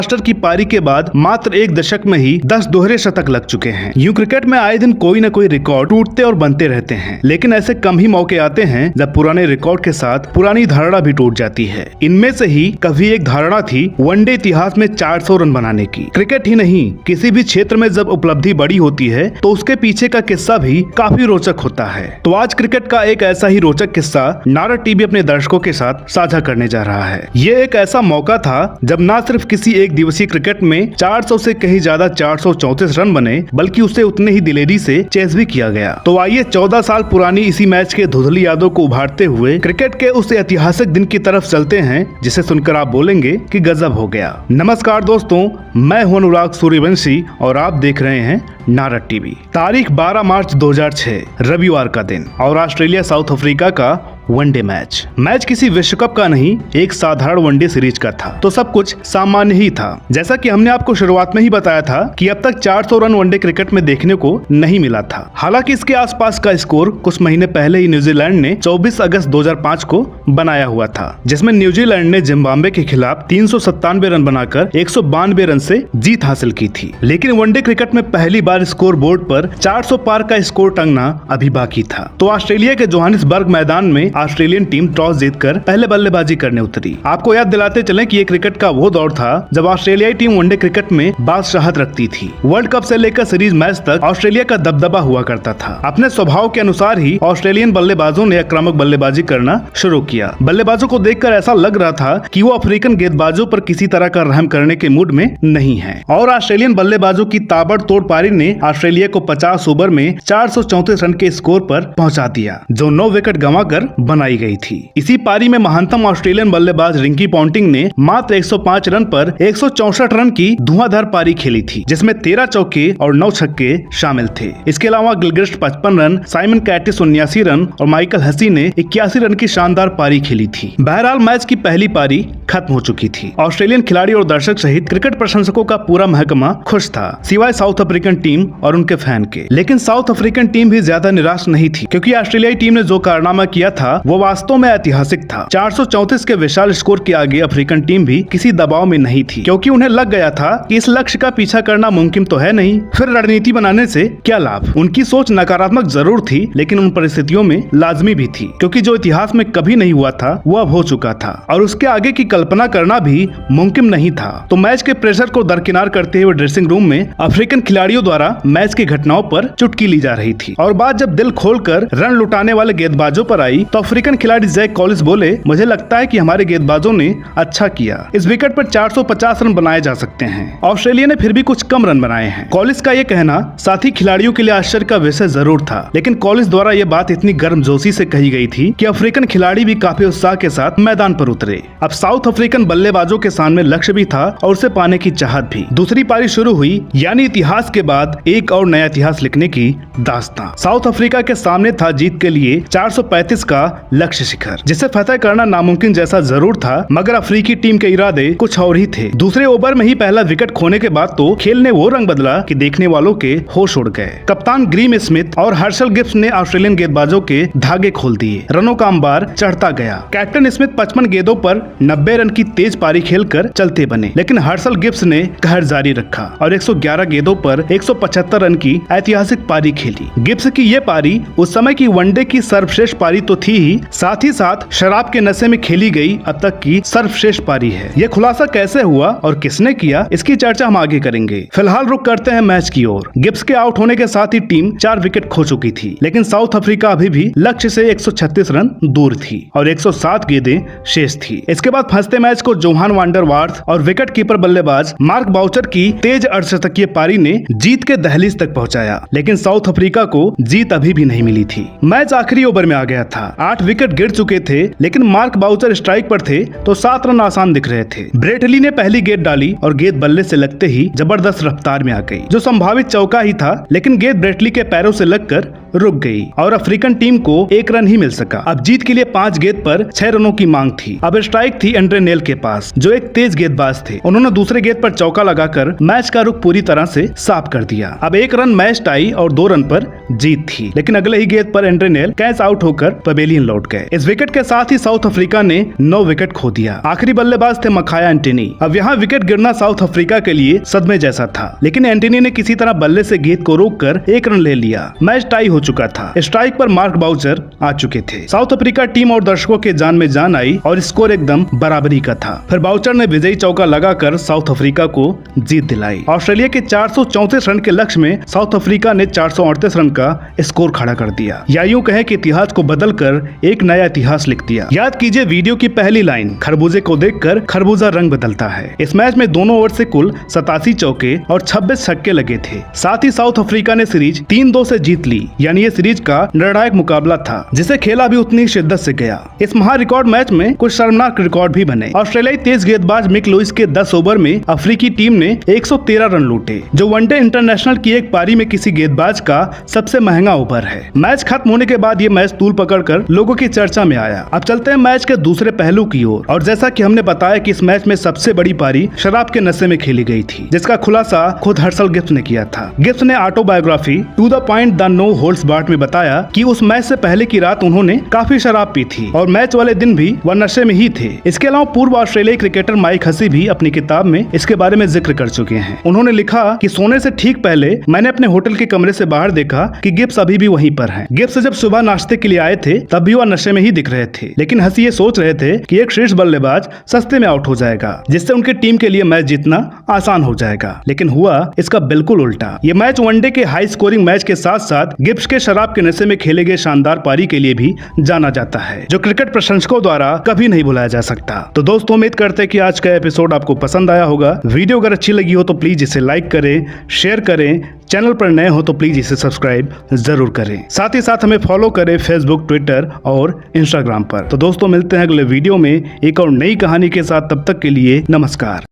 Master की पारी के बाद मात्र एक दशक में ही 10 दोहरे शतक लग चुके हैं। यूं क्रिकेट में आए दिन कोई न कोई रिकॉर्ड टूटते और बनते रहते हैं, लेकिन ऐसे कम ही मौके आते हैं जब पुराने रिकॉर्ड के साथ पुरानी धारणा भी टूट जाती है। इनमें से ही कभी एक धारणा थी वनडे इतिहास में 400 रन बनाने की। क्रिकेट ही नहीं, किसी भी क्षेत्र में जब उपलब्धि बड़ी होती है तो उसके पीछे का किस्सा भी काफी रोचक होता है। तो आज क्रिकेट का एक ऐसा ही रोचक किस्सा नारद टीवी अपने दर्शकों के साथ साझा करने जा रहा है। ये एक ऐसा मौका था जब न सिर्फ किसी एक दिवसीय क्रिकेट में 400 से कहीं ज्यादा 434 रन बने, बल्कि उसे उतने ही दिलेरी से चेस भी किया गया। तो आइए 14 साल पुरानी इसी मैच के धुंधली यादों को उभारते हुए क्रिकेट के उस ऐतिहासिक दिन की तरफ चलते हैं जिसे सुनकर आप बोलेंगे कि गजब हो गया। नमस्कार दोस्तों, मैं हूं अनुराग सूर्यवंशी और आप देख रहे हैं नारद टीवी। तारीख 12 मार्च 2006 रविवार का दिन और ऑस्ट्रेलिया साउथ अफ्रीका का वनडे मैच किसी विश्व कप का नहीं, एक साधारण वनडे सीरीज का था। तो सब कुछ सामान्य ही था। जैसा कि हमने आपको शुरुआत में ही बताया था कि अब तक 400 रन वनडे क्रिकेट में देखने को नहीं मिला था। हालांकि इसके आसपास का स्कोर कुछ महीने पहले ही न्यूजीलैंड ने 24 अगस्त 2005 को बनाया हुआ था, जिसमें न्यूजीलैंड ने जिम्बाब्वे के खिलाफ 397 रन बनाकर 192 रन से जीत हासिल की थी। लेकिन वनडे क्रिकेट में पहली बार स्कोर बोर्ड पर 400 पार का स्कोर टंगना अभी बाकी था। तो ऑस्ट्रेलिया के जोहानिसबर्ग मैदान में ऑस्ट्रेलियन टीम टॉस जीतकर पहले बल्लेबाजी करने उतरी। आपको याद दिलाते चलें कि ये क्रिकेट का वो दौर था जब ऑस्ट्रेलियाई टीम वनडे क्रिकेट में बादशाहत रखती थी। वर्ल्ड कप से लेकर सीरीज मैच तक ऑस्ट्रेलिया का दबदबा हुआ करता था। अपने स्वभाव के अनुसार ही ऑस्ट्रेलियन बल्लेबाजों ने आक्रामक बल्लेबाजी करना शुरू किया। बल्लेबाजों को देखकर ऐसा लग रहा था कि वो अफ्रीकन गेंदबाजों पर किसी तरह का रहम करने के मूड में नहीं है। और ऑस्ट्रेलियन बल्लेबाजों की ताबड़तोड़ पारी ने ऑस्ट्रेलिया को 50 ओवर में 434 रन के स्कोर पर पहुंचा दिया, जो 9 विकेट गंवाकर बनाई गई थी। इसी पारी में महानतम ऑस्ट्रेलियन बल्लेबाज रिंकी पॉन्टिंग ने मात्र 105 रन पर 164 रन की धुआंधार पारी खेली थी, जिसमें 13 चौके और 9 छक्के शामिल थे। इसके अलावा गिलक्रिस्ट 55 रन, साइमन कैटिस 79 रन और माइकल हसी ने 81 रन की शानदार पारी खेली थी। बहरहाल मैच की पहली पारी खत्म हो चुकी थी। ऑस्ट्रेलियन खिलाड़ी और दर्शक सहित क्रिकेट प्रशंसकों का पूरा महकमा खुश था, सिवाय साउथ अफ्रीकन टीम और उनके फैन के। लेकिन साउथ अफ्रीकन टीम भी ज्यादा निराश नहीं थी, क्योंकि ऑस्ट्रेलियाई टीम ने जो कारनामा किया था वो वास्तव में ऐतिहासिक था। 434 के विशाल स्कोर के आगे अफ्रीकन टीम भी किसी दबाव में नहीं थी, क्योंकि उन्हें लग गया था कि इस लक्ष्य का पीछा करना मुमकिन तो है नहीं, फिर रणनीति बनाने से क्या लाभ। उनकी सोच नकारात्मक जरूर थी, लेकिन उन परिस्थितियों में लाजमी भी थी, क्योंकि जो इतिहास में कभी नहीं हुआ था वो अब हो चुका था और उसके आगे की कल्पना करना भी मुमकिन नहीं था। तो मैच के प्रेशर को दरकिनार करते हुए ड्रेसिंग रूम में अफ्रीकन खिलाड़ियों द्वारा मैच की घटनाओं पर चुटकी ली जा रही थी। और बात जब दिल खोलकर रन लुटाने वाले गेंदबाजों पर आई तो अफ्रीकन खिलाड़ी जैक कॉलिंस बोले, मुझे लगता है कि हमारे गेंदबाजों ने अच्छा किया। इस विकेट पर 450 रन बनाए जा सकते हैं। ऑस्ट्रेलिया ने फिर भी कुछ कम रन बनाए हैं। कॉलिंस का ये कहना साथी खिलाड़ियों के लिए आश्चर्य का विषय जरूर था, लेकिन कॉलिंस द्वारा ये बात इतनी गर्मजोशी से कही गई थी कि अफ्रीकन खिलाड़ी भी काफी उत्साह के साथ मैदान पर उतरे। अब साउथ अफ्रीकन बल्लेबाजों के सामने लक्ष्य भी था और उसे पाने की चाहत भी। दूसरी पारी शुरू हुई, यानी इतिहास के बाद एक और नया इतिहास लिखने की दास्तां। साउथ अफ्रीका के सामने था जीत के लिए 435 का लक्ष्य शिखर, जिसे फतह करना नामुमकिन जैसा जरूर था, मगर अफ्रीकी टीम के इरादे कुछ और ही थे। दूसरे ओवर में ही पहला विकेट खोने के बाद तो खेल ने वो रंग बदला कि देखने वालों के होश उड़ गए। कप्तान ग्रीम स्मिथ और हर्षल गिब्स ने ऑस्ट्रेलियन गेंदबाजों के धागे खोल दिए। रनों का अंबार चढ़ता गया। कैप्टन स्मिथ 55 गेंदों पर 90 रन की तेज पारी खेलकर चलते बने, लेकिन हर्षल गिब्स ने कहर जारी रखा और 111 गेंदों पर 175 रन की ऐतिहासिक पारी खेली। गिब्स की ये पारी उस समय की वनडे की सर्वश्रेष्ठ पारी तो थी ही साथ शराब के नशे में खेली गई अब तक की सर्वश्रेष्ठ पारी है। ये खुलासा कैसे हुआ और किसने किया, इसकी चर्चा हम आगे करेंगे। फिलहाल रुक करते हैं मैच की ओर। गिब्स के आउट होने के साथ ही टीम 4 विकेट खो चुकी थी, लेकिन साउथ अफ्रीका अभी भी लक्ष्य से 136 रन दूर थी और 107 गेंदें शेष थी। इसके बाद फंसते मैच को जोहान वांडर वार्थ और विकेट कीपर बल्लेबाज मार्क बाउचर की तेज अर्धशतकीय पारी ने जीत के दहलीज तक पहुंचाया, लेकिन साउथ अफ्रीका को जीत अभी भी नहीं मिली थी। मैच आखिरी ओवर में आ गया था। 8 विकेट गिर चुके थे, लेकिन मार्क बाउचर स्ट्राइक पर थे तो 7 रन आसान दिख रहे थे। ब्रेट ली ने पहली गेंद डाली और गेंद बल्ले से लगते ही जबरदस्त रफ्तार में आ गई, जो संभावित चौका ही था, लेकिन गेंद ब्रेट ली के पैरों से लगकर रुक गई और अफ्रीकन टीम को 1 रन ही मिल सका। अब जीत के लिए 5 गेंद पर 6 रनों की मांग थी। अब स्ट्राइक थी एंड्रे नेल के पास, जो एक तेज गेंदबाज थे। उन्होंने दूसरे गेंद पर चौका लगाकर मैच का रुख पूरी तरह से साफ कर दिया। अब 1 रन मैच टाई और 2 रन पर जीत थी, लेकिन अगले ही गेंद पर एंड्रे नेल कैच आउट होकर पवेलियन लौट गए। इस विकेट के साथ ही साउथ अफ्रीका ने 9 विकेट खो दिया। आखिरी बल्लेबाज थे मखाया एंटनी। अब यहाँ विकेट गिरना साउथ अफ्रीका के लिए सदमे जैसा था, लेकिन एंटनी ने किसी तरह बल्ले से गेंद को रोककर 1 रन ले लिया। मैच टाई हो चुका था। स्ट्राइक पर मार्क बाउचर आ चुके थे। साउथ अफ्रीका टीम और दर्शकों के जान में जान आई और स्कोर एकदम बराबरी का था। फिर बाउचर ने विजयी चौका लगाकर साउथ अफ्रीका को जीत दिलाई। ऑस्ट्रेलिया के 434 रन के लक्ष्य में साउथ अफ्रीका ने 438 रन का स्कोर खड़ा कर दिया, या यूं कहें कि इतिहास को बदलकर एक नया इतिहास लिख दिया। याद कीजिए वीडियो की पहली लाइन, खरबूजे को देखकर खरबूजा रंग बदलता है। इस मैच में दोनों ओर से कुल 87 चौके और 26 छक्के लगे थे। साथ ही साउथ अफ्रीका ने सीरीज 3-2 से जीत ली, यानी ये सीरीज का निर्णायक मुकाबला था, जिसे खेला भी उतनी शिद्दत से गया। इस महा रिकॉर्ड मैच में कुछ शर्मनाक रिकॉर्ड भी बने। ऑस्ट्रेलियाई तेज गेंदबाज मिक लुइस के 10 ओवर में अफ्रीकी टीम ने 113 रन लूटे, जो वनडे इंटरनेशनल की एक पारी में किसी गेंदबाज का सबसे महंगा ओवर है। मैच खत्म होने के बाद ये मैच तूल पकड़कर लोगों की चर्चा में आया। अब चलते हैं मैच के दूसरे पहलू की ओर। और जैसा कि हमने बताया कि इस मैच में सबसे बड़ी पारी शराब के नशे में खेली गई थी, जिसका खुलासा खुद हर्सल गिब्स ने किया था। गिब्स ने autobiography to the point the no holds barred में बताया कि उस मैच से पहले की रात उन्होंने काफी शराब पी थी और मैच वाले दिन भी वह नशे में ही थे। इसके अलावा पूर्व ऑस्ट्रेलियाई क्रिकेटर माइक हसी भी अपनी किताब में इसके बारे में जिक्र कर चुके हैं। उन्होंने लिखा कि सोने से ठीक पहले मैंने अपने होटल के कमरे से बाहर देखा कि गिब्स अभी भी वहीं पर हैं। गिब्स जब सुबह नाश्ते के लिए आए थे तब भी वह नशे में ही दिख रहे थे, लेकिन हसी ये सोच रहे थे कि एक शीर्ष बल्लेबाज सस्ते में आउट हो जाएगा, जिससे उनकी टीम के लिए मैच जीतना आसान हो जाएगा। लेकिन हुआ इसका बिल्कुल उल्टा। ये मैच वनडे के हाई स्कोरिंग मैच के साथ साथ गिब्स के शराब के नशे में खेले गए शानदार पारी के लिए भी जाना जाता है, जो क्रिकेट प्रशंसकों द्वारा कभी नहीं भुलाया जा सकता। तो दोस्तों, उम्मीद करते हैं कि आज का एपिसोड आपको पसंद आया होगा। वीडियो अगर अच्छी लगी हो तो प्लीज इसे लाइक करें, शेयर करें। चैनल पर नए हो तो प्लीज इसे सब्सक्राइब जरूर करें। साथ ही साथ हमें फॉलो करें फेसबुक, ट्विटर और इंस्टाग्राम पर। तो दोस्तों, मिलते हैं अगले वीडियो में एक और नई कहानी के साथ। तब तक के लिए नमस्कार।